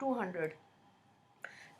200।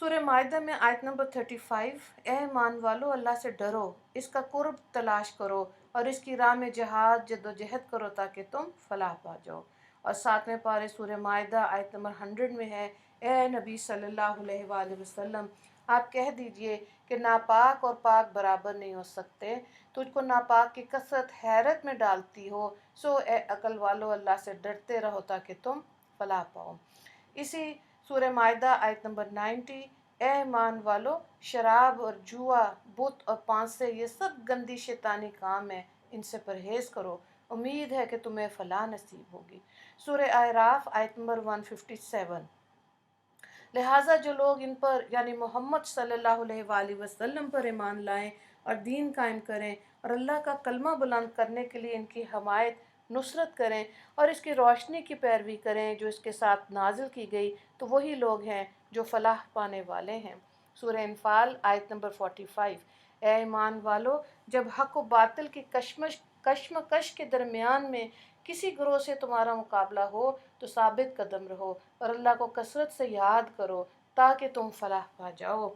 سورہ معاہدہ میں آیت نمبر 35، اے ایمان والو اللہ سے ڈرو، اس کا قرب تلاش کرو اور اس کی راہ میں جہاد جدوجہد کرو تاکہ تم فلاح پا جاؤ۔ اور 7ویں پارے سورہ معاہدہ آیت نمبر 100 میں ہے، اے نبی صلی اللہ علیہ وآلہ وسلم آپ کہہ دیجئے کہ ناپاک اور پاک برابر نہیں ہو سکتے، تجھ کو ناپاک کی کثرت حیرت میں ڈالتی ہو، سو اے عقل والو اللہ سے ڈرتے رہو تاکہ تم فلاح پاؤ۔ اسی سورہ معاہدہ آیت نمبر 90، اے ایمان والو شراب اور جوا، بت اور پانسے یہ سب گندی شیطانی کام ہے، ان سے پرہیز کرو، امید ہے کہ تمہیں فلاح نصیب ہوگی۔ سورہ اعراف آیت نمبر 157، لہٰذا جو لوگ ان پر یعنی محمد صلی اللہ علیہ وآلہ وسلم پر ایمان لائیں اور دین قائم کریں اور اللہ کا کلمہ بلند کرنے کے لیے ان کی حمایت نصرت کریں اور اس کی روشنی کی پیروی کریں جو اس کے ساتھ نازل کی گئی، تو وہی لوگ ہیں جو فلاح پانے والے ہیں۔ سورہ انفال آیت نمبر 45، اے ایمان والو جب حق و باطل کی کشمکش کے درمیان میں کسی گروہ سے تمہارا مقابلہ ہو تو ثابت قدم رہو اور اللہ کو کثرت سے یاد کرو تاکہ تم فلاح پا جاؤ۔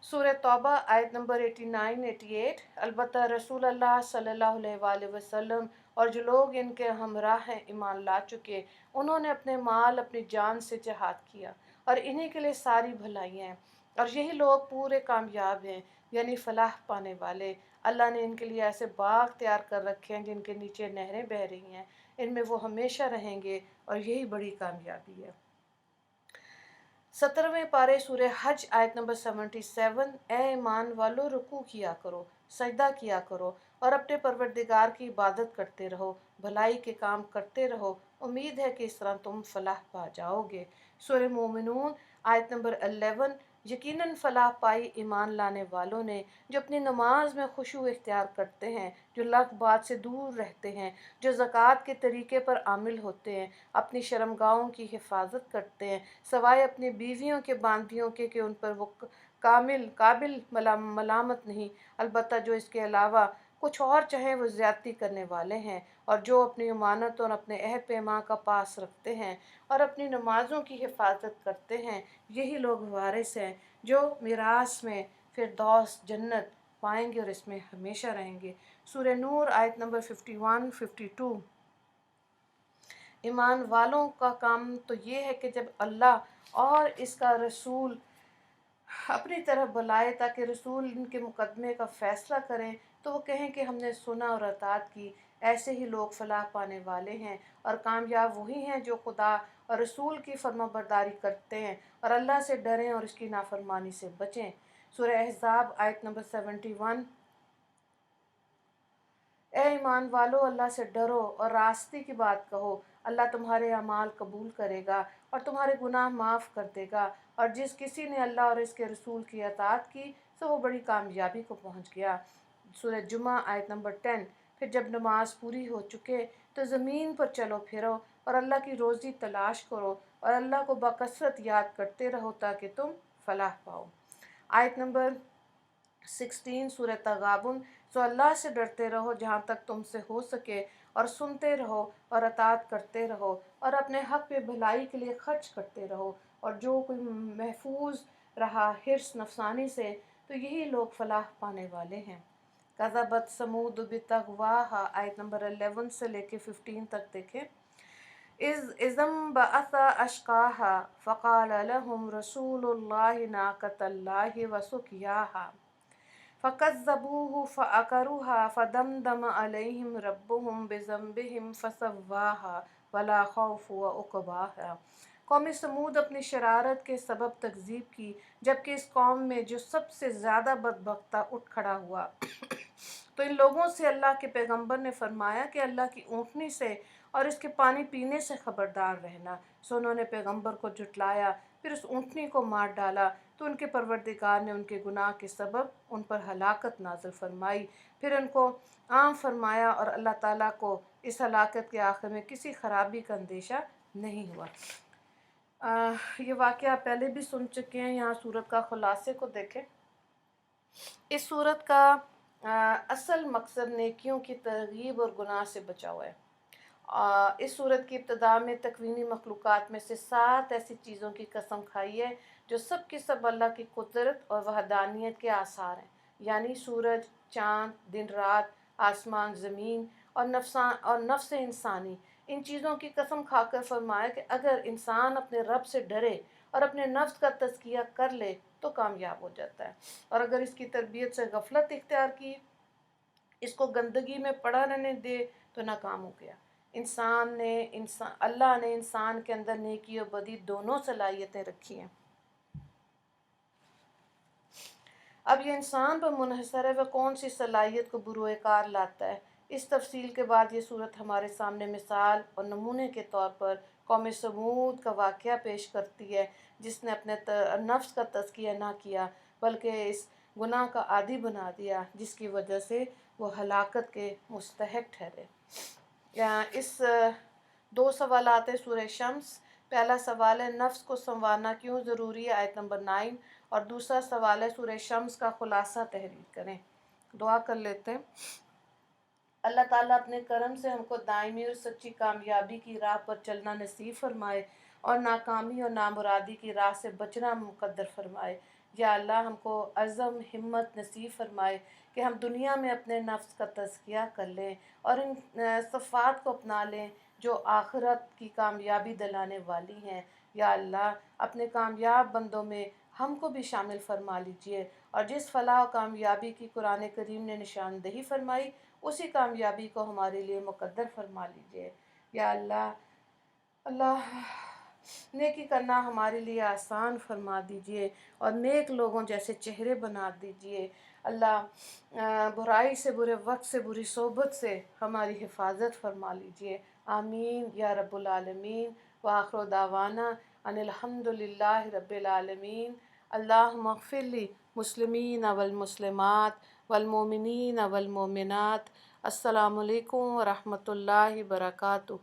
سورہ توبہ آیت نمبر 89-88، البتہ رسول اللہ صلی اللہ علیہ وآلہ وسلم اور جو لوگ ان کے ہمراہ ہیں ایمان لا چکے، انہوں نے اپنے مال اپنی جان سے جہاد کیا اور انہی کے لیے ساری بھلائیاں ہیں اور یہی لوگ پورے کامیاب ہیں یعنی فلاح پانے والے۔ اللہ نے ان کے لیے ایسے باغ تیار کر رکھے ہیں جن کے نیچے نہریں بہہ رہی ہیں، ان میں وہ ہمیشہ رہیں گے اور یہی بڑی کامیابی ہے۔ 17ویں پارے سورہ حج آیت نمبر 77، اے ایمان والو رکوع کیا کرو، سجدہ کیا کرو اور اپنے پروردگار کی عبادت کرتے رہو، بھلائی کے کام کرتے رہو، امید ہے کہ اس طرح تم فلاح پا جاؤ گے۔ سورہ مومنون آیت نمبر 11، یقیناً فلاح پائی ایمان لانے والوں نے جو اپنی نماز میں خشوع اختیار کرتے ہیں، جو لغو بات سے دور رہتے ہیں، جو زکوٰۃ کے طریقے پر عامل ہوتے ہیں، اپنی شرمگاہوں کی حفاظت کرتے ہیں سوائے اپنی بیویوں کے باندیوں کے کہ ان پر وہ قابل ملامت نہیں، البتہ جو اس کے علاوہ کچھ اور چاہیں وہ زیادتی کرنے والے ہیں، اور جو اپنی امانت اور اپنے عہد پیمان کا پاس رکھتے ہیں اور اپنی نمازوں کی حفاظت کرتے ہیں، یہی لوگ وارث ہیں جو میراث میں فردوس جنت پائیں گے اور اس میں ہمیشہ رہیں گے۔ سورہ نور آیت نمبر 51-52، ایمان والوں کا کام تو یہ ہے کہ جب اللہ اور اس کا رسول اپنی طرف بلائے تاکہ رسول ان کے مقدمے کا فیصلہ کریں تو وہ کہیں کہ ہم نے سنا اور اطاعت کی، ایسے ہی لوگ فلاح پانے والے ہیں اور کامیاب وہی ہیں جو خدا اور رسول کی فرما برداری کرتے ہیں اور اللہ سے ڈریں اور اس کی نافرمانی سے بچیں۔ سورہ احزاب آیت نمبر 71، اے ایمان والو اللہ سے ڈرو اور راستے کی بات کہو، اللہ تمہارے اعمال قبول کرے گا اور تمہارے گناہ معاف کر دے گا، اور جس کسی نے اللہ اور اس کے رسول کی اطاعت کی تو وہ بڑی کامیابی کو پہنچ گیا۔ سورہ جمعہ آیت نمبر 10، پھر جب نماز پوری ہو چکے تو زمین پر چلو پھرو اور اللہ کی روزی تلاش کرو اور اللہ کو بکثرت یاد کرتے رہو تاکہ تم فلاح پاؤ۔ آیت نمبر 16 سورہ تغابن، سو اللہ سے ڈرتے رہو جہاں تک تم سے ہو سکے اور سنتے رہو اور اطاعت کرتے رہو اور اپنے حق پہ بھلائی کے لیے خرچ کرتے رہو، اور جو کوئی محفوظ رہا حرص نفسانی سے تو یہی لوگ فلاح پانے والے ہیں۔ کذبت ثمود بطغواہا آیت نمبر 11 سے لے کے 15 تک دیکھیں۔ اذ انبعث اشقاہا فقال لهم رسول اللہ ناقۃ اللہ وسقیاہا فکذبوہ فعقروہا فدمدم علیہم ربہم بذنبہم فسواہا ولا خوف عقباہا۔ قوم سمود اپنی شرارت کے سبب تکذیب کی، جبکہ اس قوم میں جو سب سے زیادہ بدبختہ تھا اٹھ کھڑا ہوا تو ان لوگوں سے اللہ کے پیغمبر نے فرمایا کہ اللہ کی اونٹنی سے اور اس کے پانی پینے سے خبردار رہنا، سو انہوں نے پیغمبر کو جھٹلایا، پھر اس اونٹنی کو مار ڈالا تو ان کے پروردگار نے ان کے گناہ کے سبب ان پر ہلاکت نازل فرمائی، پھر ان کو عام فرمایا اور اللہ تعالیٰ کو اس ہلاکت کے آخر میں کسی خرابی کا اندیشہ نہیں ہوا۔ یہ واقعہ آپ پہلے بھی سن چکے ہیں، یہاں سورت کا خلاصے کو دیکھیں۔ اس سورت کا اصل مقصد نیکیوں کی ترغیب اور گناہ سے بچاؤ ہے۔ اس سورت کی ابتدا میں تکوینی مخلوقات میں سے 7 ایسی چیزوں کی قسم کھائی ہے جو سب کی سب اللہ کی قدرت اور وحدانیت کے آثار ہیں، یعنی سورج، چاند، دن رات، آسمان، زمین اور نفس انسانی۔ ان چیزوں کی قسم کھا کر فرمایا کہ اگر انسان اپنے رب سے ڈرے اور اپنے نفس کا تزکیہ کر لے تو کامیاب ہو جاتا ہے، اور اگر اس کی تربیت سے غفلت اختیار کی، اس کو گندگی میں پڑا رہنے دے تو ناکام ہو گیا۔ اللہ نے انسان کے اندر نیکی اور بدی دونوں صلاحیتیں رکھی ہیں۔ اب یہ انسان پر منحصر ہے وہ کون سی صلاحیت کو بروئے کار لاتا ہے۔ اس تفصیل کے بعد یہ صورت ہمارے سامنے مثال اور نمونے کے طور پر قوم سمود کا واقعہ پیش کرتی ہے، جس نے اپنے نفس کا تزکیہ نہ کیا بلکہ اس گناہ کا عادی بنا دیا، جس کی وجہ سے وہ ہلاکت کے مستحق ٹھہرے۔ اس دو سوالات ہیں سورہ شمس۔ پہلا سوال ہے نفس کو سنوارنا کیوں ضروری ہے، آیت نمبر 9، اور دوسرا سوال ہے سورہ شمس کا خلاصہ تحریر کریں۔ دعا کر لیتے ہیں۔ اللہ تعالیٰ اپنے کرم سے ہم کو دائمی اور سچی کامیابی کی راہ پر چلنا نصیب فرمائے اور ناکامی اور نامرادی کی راہ سے بچنا مقدر فرمائے۔ یا اللہ ہم کو عزم ہمت نصیب فرمائے کہ ہم دنیا میں اپنے نفس کا تزکیہ کر لیں اور ان صفات کو اپنا لیں جو آخرت کی کامیابی دلانے والی ہیں۔ یا اللہ اپنے کامیاب بندوں میں ہم کو بھی شامل فرما لیجئے، اور جس فلاح و کامیابی کی قرآن کریم نے نشاندہی فرمائی اسی کامیابی کو ہمارے لیے مقدر فرما لیجئے۔ یا اللہ نیکی کرنا ہمارے لیے آسان فرما دیجئے اور نیک لوگوں جیسے چہرے بنا دیجئے۔ اللہ برائی سے، برے وقت سے، بری صحبت سے ہماری حفاظت فرما لیجئے۔ آمین یا رب العالمین۔ وآخر دعوانا ان الحمد للہ رب العالمین۔ اللہم اغفر لی مسلمین والمسلمات والمؤمنین والمؤمنات۔ السلام علیکم ورحمۃ اللہ وبرکاتہ۔